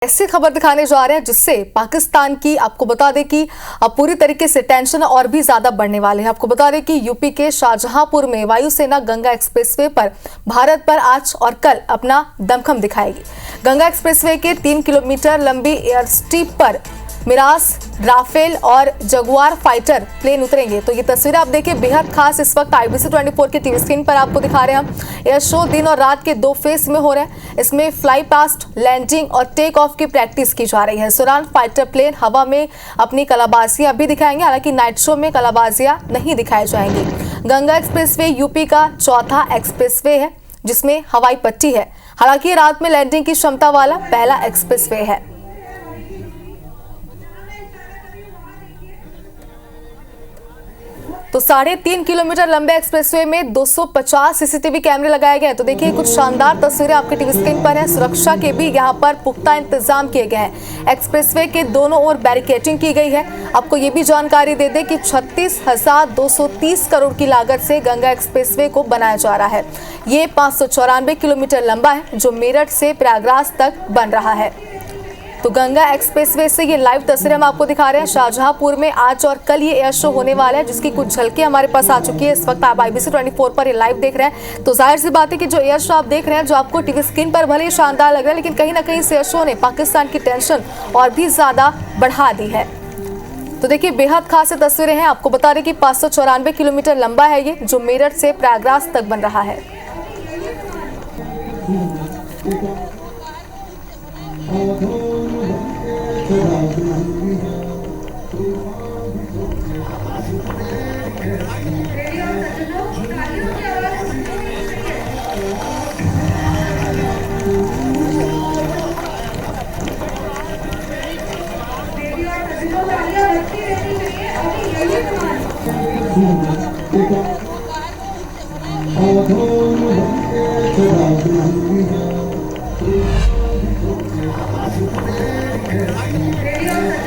ऐसी खबर दिखाने जा रहे हैं जिससे पाकिस्तान की आपको बता दें कि अब पूरी तरीके से टेंशन और भी ज्यादा बढ़ने वाले हैं। आपको बता दें कि यूपी के शाहजहांपुर में वायुसेना गंगा एक्सप्रेसवे पर भारत पर आज और कल अपना दमखम दिखाएगी। गंगा एक्सप्रेसवे के 3 किलोमीटर लंबी एयर स्ट्रिप पर मिराज, राफेल और जगुआर फाइटर प्लेन उतरेंगे। तो ये तस्वीरें आप देखिए बेहद खास इस वक्त IBC 24 के टीवी स्क्रीन पर आपको दिखा रहे हैं हम। एयर शो दिन और रात के 2 फेज में हो रहे हैं। इसमें फ्लाई पास्ट, लैंडिंग और टेक ऑफ की प्रैक्टिस की जा रही है। सुरान फाइटर प्लेन हवा में अपनी कलाबाजियां भी दिखाएंगे, हालांकि नाइट शो में कलाबाजियां नहीं दिखाई जाएंगी। गंगा एक्सप्रेसवे यूपी का चौथा एक्सप्रेसवे है जिसमें हवाई पट्टी है। हालांकि रात में लैंडिंग की क्षमता वाला पहला एक्सप्रेसवे है। तो 3.5 किलोमीटर लंबे एक्सप्रेसवे में 250 सीसीटीवी कैमरे लगाए गए हैं। तो देखिए कुछ शानदार तस्वीरें आपके टीवी स्क्रीन पर है। सुरक्षा के भी यहां पर पुख्ता इंतजाम किए गए हैं। एक्सप्रेसवे के दोनों ओर बैरिकेडिंग की गई है। आपको ये भी जानकारी दे दें कि 36,230 करोड़ की लागत से गंगा एक्सप्रेसवे को बनाया जा रहा है। ये 594 किलोमीटर लंबा है जो मेरठ से प्रयागराज तक बन रहा है। तो गंगा एक्सप्रेसवे से ये लाइव तस्वीरें हम आपको दिखा रहे हैं। शाहजहांपुर में आज और कल ये एयर शो होने वाला है जिसकी कुछ झलकें हमारे पास आ चुकी है। इस वक्त आप IBC 24 पर ये लाइव देख रहे हैं। तो जाहिर सी बात है कि जो एयर शो आप देख रहे हैं, जो आपको टीवी स्क्रीन पर भले ही शानदार लग रहा है, लेकिन कहीं ना कहीं इस एयर शो ने पाकिस्तान की टेंशन और भी ज्यादा बढ़ा दी है। तो देखिए बेहद खास तस्वीरें हैं। आपको बता दें कि 594 किलोमीटर लंबा है ये जो मेरठ से प्रयागराज तक बन रहा है।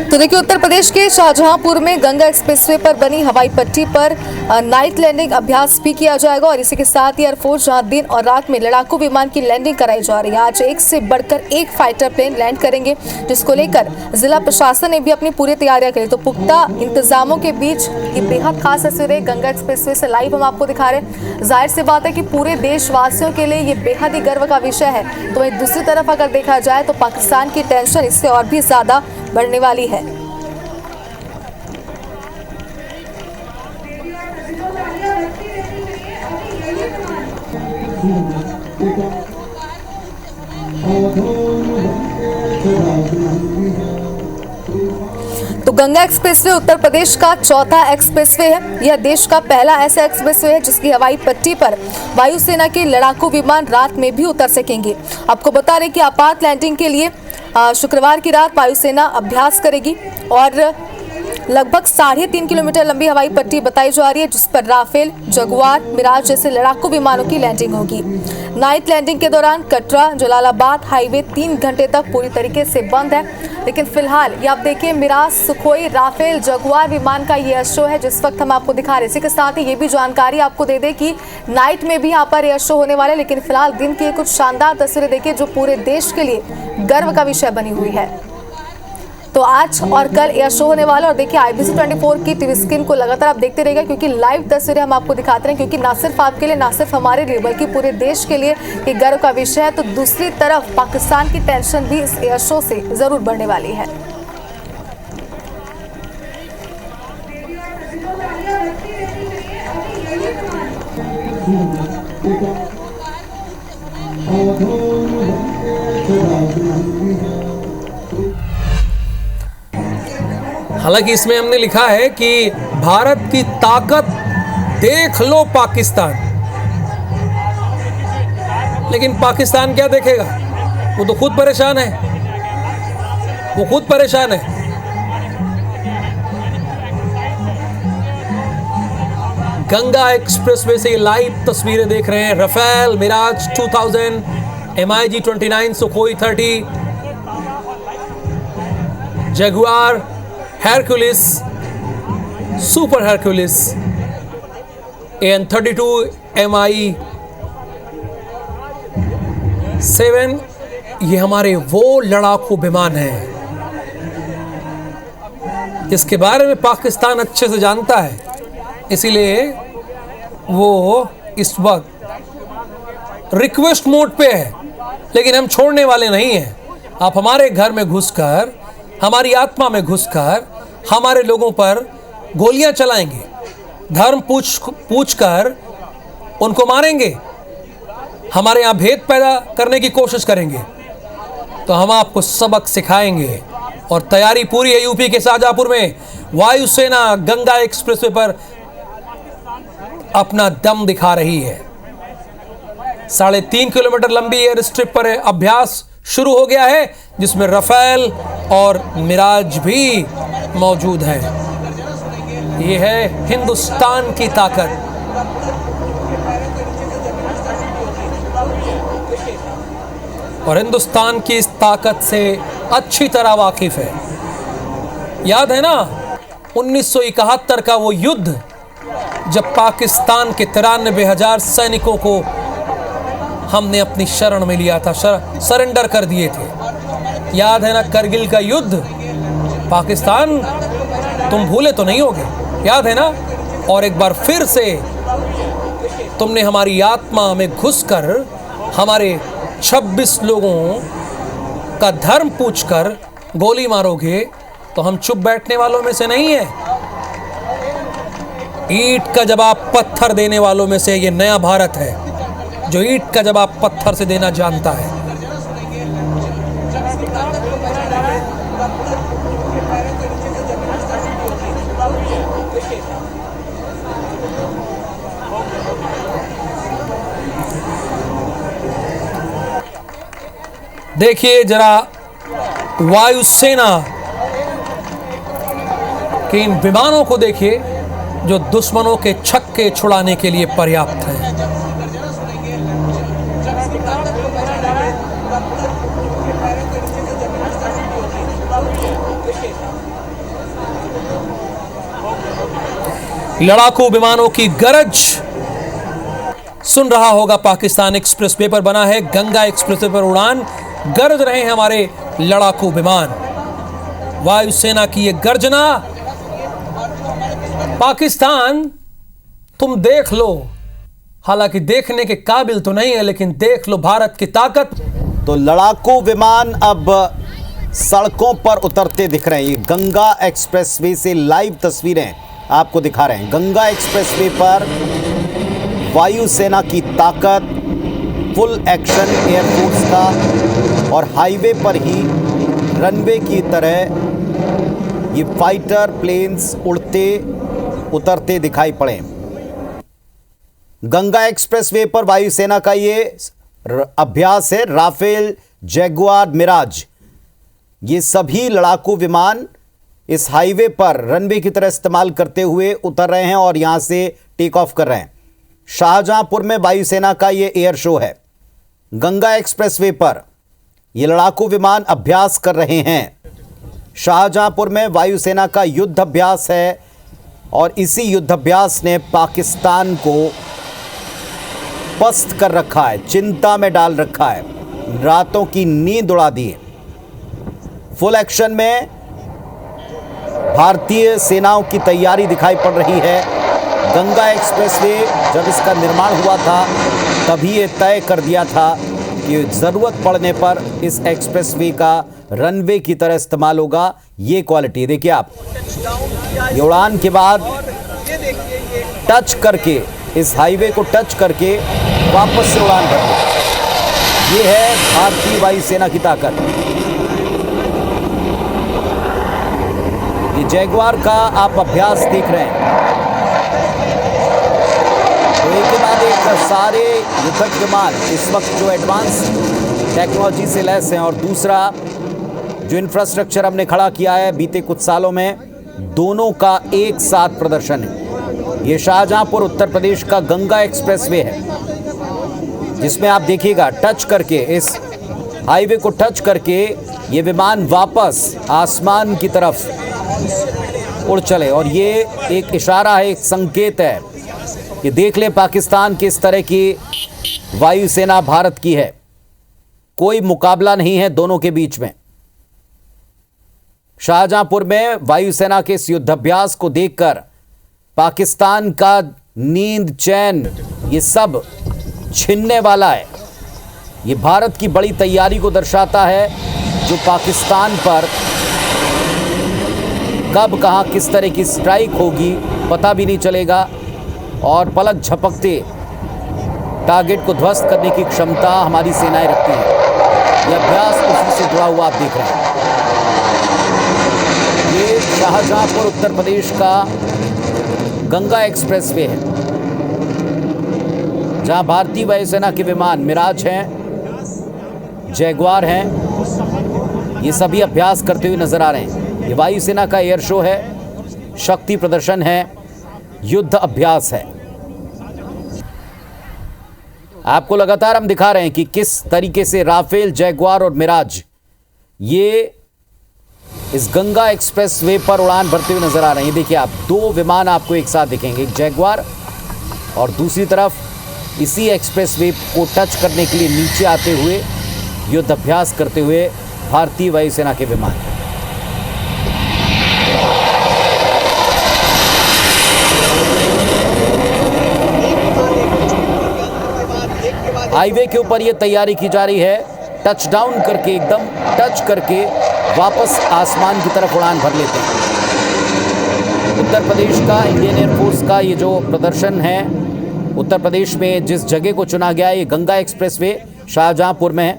तो देखिए उत्तर प्रदेश के शाहजहांपुर में गंगा एक्सप्रेसवे पर बनी हवाई पट्टी पर नाइट लैंडिंग अभ्यास भी किया जाएगा और इसी के साथ ही एयरफोर्स जहां दिन और रात में लड़ाकू विमान की लैंडिंग कराई जा रही है। आज एक से बढ़कर एक फाइटर प्लेन लैंड करेंगे जिसको लेकर जिला प्रशासन ने भी अपनी पूरी तैयारियां करी। तो पुख्ता इंतजामों के बीच ये बेहद खास तस्वीरें गंगा एक्सप्रेसवे से लाइव हम आपको दिखा रहे हैं। जाहिर सी बात है कि पूरे देशवासियों के लिए ये बेहद ही गर्व का विषय है। तो वहीं दूसरी तरफ अगर देखा जाए तो पाकिस्तान की टेंशन इससे और भी ज्यादा बढ़ने वाली है। तो गंगा एक्सप्रेसवे उत्तर प्रदेश का चौथा एक्सप्रेसवे है। यह देश का पहला ऐसा एक्सप्रेसवे है जिसकी हवाई पट्टी पर वायुसेना के लड़ाकू विमान रात में भी उतर सकेंगे। आपको बता दें कि आपात लैंडिंग के लिए शुक्रवार की रात वायुसेना अभ्यास करेगी और लगभग 3.5 किलोमीटर लंबी हवाई पट्टी बताई जा रही है जिस पर राफेल, जगुआर, मिराज जैसे लड़ाकू विमानों की लैंडिंग होगी। नाइट लैंडिंग के दौरान कटरा जलालाबाद हाईवे 3 घंटे तक पूरी तरीके से बंद है। लेकिन फिलहाल ये आप देखिए मिराज, सुखोई, राफेल, जगुआर विमान का ये एयर शो है जिस वक्त हम आपको दिखा रहे हैं। इसी के साथ ही ये भी जानकारी आपको दे दें कि नाइट में भी यहाँ पर एयर शो होने वाले, लेकिन फिलहाल दिन की कुछ शानदार तस्वीरें देखिए जो पूरे देश के लिए गर्व का विषय बनी हुई है। तो आज और कल एयर शो होने वाला और देखिए IBC 24 की टीवी स्क्रीन को लगातार आप देखते रहिएगा क्योंकि लाइव तस्वीरें हम आपको दिखाते हैं, क्योंकि ना सिर्फ आपके लिए, ना सिर्फ हमारे लिए, बल्कि पूरे देश के लिए ये गर्व का विषय है। तो दूसरी तरफ पाकिस्तान की टेंशन भी इस एयर शो से जरूर बढ़ने वाली है। हालांकि इसमें हमने लिखा है कि भारत की ताकत देख लो पाकिस्तान, लेकिन पाकिस्तान क्या देखेगा? वो तो खुद परेशान है, वो खुद परेशान है। गंगा एक्सप्रेसवे से लाइव तस्वीरें देख रहे हैं। Rafale, Mirage 2000, MiG 29, Sukhoi 30, Jaguar, Hercules, Super Hercules, AN-32, Mi 7 ये हमारे वो लड़ाकू विमान हैं जिसके बारे में पाकिस्तान अच्छे से जानता है, इसीलिए वो इस वक्त रिक्वेस्ट मोड पे है। लेकिन हम छोड़ने वाले नहीं हैं। आप हमारे घर में घुसकर, हमारी आत्मा में घुसकर हमारे लोगों पर गोलियां चलाएंगे, धर्म पूछ कर उनको मारेंगे, हमारे यहाँ भेद पैदा करने की कोशिश करेंगे, तो हम आपको सबक सिखाएंगे। और तैयारी पूरी है। यूपी के शाहजहांपुर में वायुसेना गंगा एक्सप्रेसवे पर अपना दम दिखा रही है। 3.5 किलोमीटर लंबी एयर स्ट्रिप पर अभ्यास शुरू हो गया है, जिसमें रफेल और मिराज भी मौजूद है। यह है हिंदुस्तान की ताकत। और हिंदुस्तान की इस ताकत से अच्छी तरह वाकिफ है। याद है ना 1971 का वो युद्ध, जब पाकिस्तान के 93,000 सैनिकों को हमने अपनी शरण में लिया था, सरेंडर कर दिए थे। याद है ना करगिल का युद्ध? पाकिस्तान तुम भूले तो नहीं होगे, याद है ना? और एक बार फिर से तुमने हमारी आत्मा में घुसकर हमारे 26 लोगों का धर्म पूछकर गोली मारोगे, तो हम चुप बैठने वालों में से नहीं है। ईंट का जवाब पत्थर देने वालों में से ये नया भारत है, जो ईंट का जवाब पत्थर से देना जानता है। देखिए जरा वायुसेना के इन विमानों को देखिए, जो दुश्मनों के छक्के छुड़ाने के लिए पर्याप्त हैं। लड़ाकू विमानों की गरज सुन रहा होगा पाकिस्तान एक्सप्रेसवे पर बना है गंगा एक्सप्रेसवे पर उड़ान। गरज रहे हैं हमारे लड़ाकू विमान। वायुसेना की ये गर्जना, पाकिस्तान तुम देख लो, हालांकि देखने के काबिल तो नहीं है, लेकिन देख लो भारत की ताकत। तो लड़ाकू विमान अब सड़कों पर उतरते दिख रहे हैं। ये गंगा एक्सप्रेसवे से लाइव तस्वीरें आपको दिखा रहे हैं। गंगा एक्सप्रेसवे पर वायुसेना की ताकत, फुल एक्शन एयरफोर्स का, और हाईवे पर ही रनवे की तरह ये फाइटर प्लेन्स उड़ते उतरते दिखाई पड़े। गंगा एक्सप्रेसवे पर वायुसेना का ये अभ्यास है। राफेल, जैगुआर, मिराज, ये सभी लड़ाकू विमान इस हाईवे पर रनवे की तरह इस्तेमाल करते हुए उतर रहे हैं और यहां से टेक ऑफ कर रहे हैं। शाहजहांपुर में वायुसेना का ये एयर शो है। गंगा एक्सप्रेसवे पर ये लड़ाकू विमान अभ्यास कर रहे हैं। शाहजहांपुर में वायुसेना का युद्ध अभ्यास है और इसी युद्धाभ्यास ने पाकिस्तान को पस्त कर रखा है, चिंता में डाल रखा है, रातों की नींद उड़ा दी है। फुल एक्शन में भारतीय सेनाओं की तैयारी दिखाई पड़ रही है। गंगा एक्सप्रेसवे जब इसका निर्माण हुआ था तभी ये तय कर दिया था कि ज़रूरत पड़ने पर इस एक्सप्रेसवे का रनवे की तरह इस्तेमाल होगा। ये क्वालिटी देखिए आप, ये उड़ान के बाद टच करके, इस हाईवे को टच करके वापस से उड़ान करके, ये है भारतीय वायुसेना की ताकत। ये जैगुआर का आप अभ्यास देख रहे हैं। तो एक के बाद एक सारे युद्धक विमान इस वक्त जो एडवांस टेक्नोलॉजी से लैस हैं, और दूसरा जो इंफ्रास्ट्रक्चर हमने खड़ा किया है बीते कुछ सालों में, दोनों का एक साथ प्रदर्शन है। ये शाहजहांपुर उत्तर प्रदेश का गंगा एक्सप्रेसवे है, जिसमें आप देखिएगा टच करके, इस हाईवे को टच करके ये विमान वापस आसमान की तरफ उड़ चले। और ये एक इशारा है, एक संकेत है कि देख ले पाकिस्तान किस तरह की वायुसेना भारत की है। कोई मुकाबला नहीं है दोनों के बीच में। शाहजहांपुर में वायुसेना के इस युद्धाभ्यास को देखकर पाकिस्तान का नींद, चैन, ये सब छिनने वाला है। ये भारत की बड़ी तैयारी को दर्शाता है, जो पाकिस्तान पर कब कहां किस तरह की स्ट्राइक होगी पता भी नहीं चलेगा, और पलक झपकते टारगेट को ध्वस्त करने की क्षमता हमारी सेनाएं रखती हैं। यह अभ्यास उसी से जुड़ा हुआ आप देख रहे हैं। ये शाहजहांपुर उत्तर प्रदेश का गंगा एक्सप्रेसवे है, जहां भारतीय वायुसेना के विमान मिराज हैं, जैगुआर हैं, ये सभी अभ्यास करते हुए नजर आ रहे हैं। ये वायुसेना का एयर शो है, शक्ति प्रदर्शन है, युद्ध अभ्यास है। आपको लगातार हम दिखा रहे हैं कि किस तरीके से राफेल, जैगुआर और मिराज ये इस गंगा एक्सप्रेसवे पर उड़ान भरते हुए नजर आ रहे हैं। देखिए आप, दो विमान आपको एक साथ दिखेंगे, एक जैगुआर और दूसरी तरफ इसी एक्सप्रेसवे को टच करने के लिए नीचे आते हुए युद्ध अभ्यास करते हुए भारतीय वायुसेना के विमान। हाईवे के ऊपर यह तैयारी की जा रही है, टच डाउन करके, एकदम टच करके वापस आसमान की तरफ उड़ान भर लेते हैं। उत्तर प्रदेश का इंडियन एयरफोर्स का ये जो प्रदर्शन है, उत्तर प्रदेश में जिस जगह को चुना गया है, ये गंगा एक्सप्रेसवे शाहजहांपुर में है।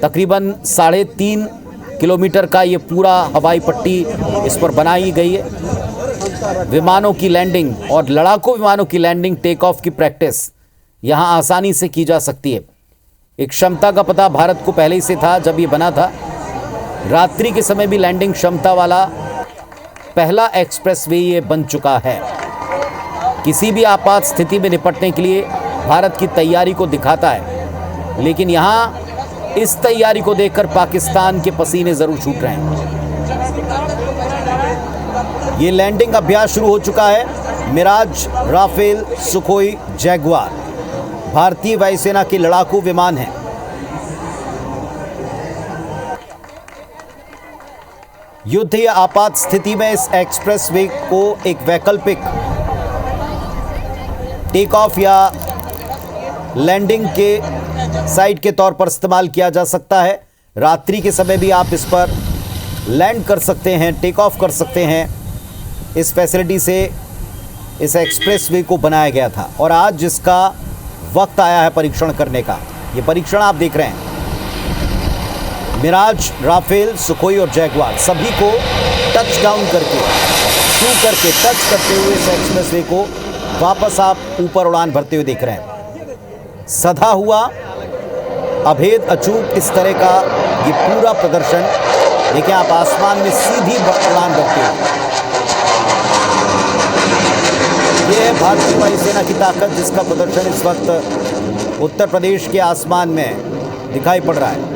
तकरीबन 3.5 किलोमीटर का ये पूरा हवाई पट्टी इस पर बनाई गई है। विमानों की लैंडिंग और लड़ाकू विमानों की लैंडिंग, टेक ऑफ की प्रैक्टिस यहाँ आसानी से की जा सकती है। एक क्षमता का पता भारत को पहले ही से था जब ये बना था। रात्रि के समय भी लैंडिंग क्षमता वाला पहला एक्सप्रेसवे ये बन चुका है। किसी भी आपात स्थिति में निपटने के लिए भारत की तैयारी को दिखाता है, लेकिन यहाँ इस तैयारी को देखकर पाकिस्तान के पसीने जरूर छूट रहे हैं। ये लैंडिंग अभ्यास शुरू हो चुका है। मिराज, राफेल, सुखोई, जैगुआर भारतीय वायुसेना के लड़ाकू विमान हैं। युद्ध या आपात स्थिति में इस एक्सप्रेसवे को एक वैकल्पिक टेक ऑफ या लैंडिंग के साइट के तौर पर इस्तेमाल किया जा सकता है। रात्रि के समय भी आप इस पर लैंड कर सकते हैं, टेक ऑफ कर सकते हैं। इस फैसिलिटी से इस एक्सप्रेसवे को बनाया गया था और आज जिसका वक्त आया है परीक्षण करने का, ये परीक्षण आप देख रहे हैं। मिराज, राफेल, सुखोई और जैगुआर सभी को टच डाउन करके, छू करके, टच करते हुए इस एक्सप्रेसवे को वापस आप ऊपर उड़ान भरते हुए देख रहे हैं। सधा हुआ, अभेद, अचूक इस तरह का ये पूरा प्रदर्शन देखिए आप, आसमान में सीधी उड़ान भरते हुए। ये है भारतीय वायुसेना की ताकत, जिसका प्रदर्शन इस वक्त उत्तर प्रदेश के आसमान में दिखाई पड़ रहा है।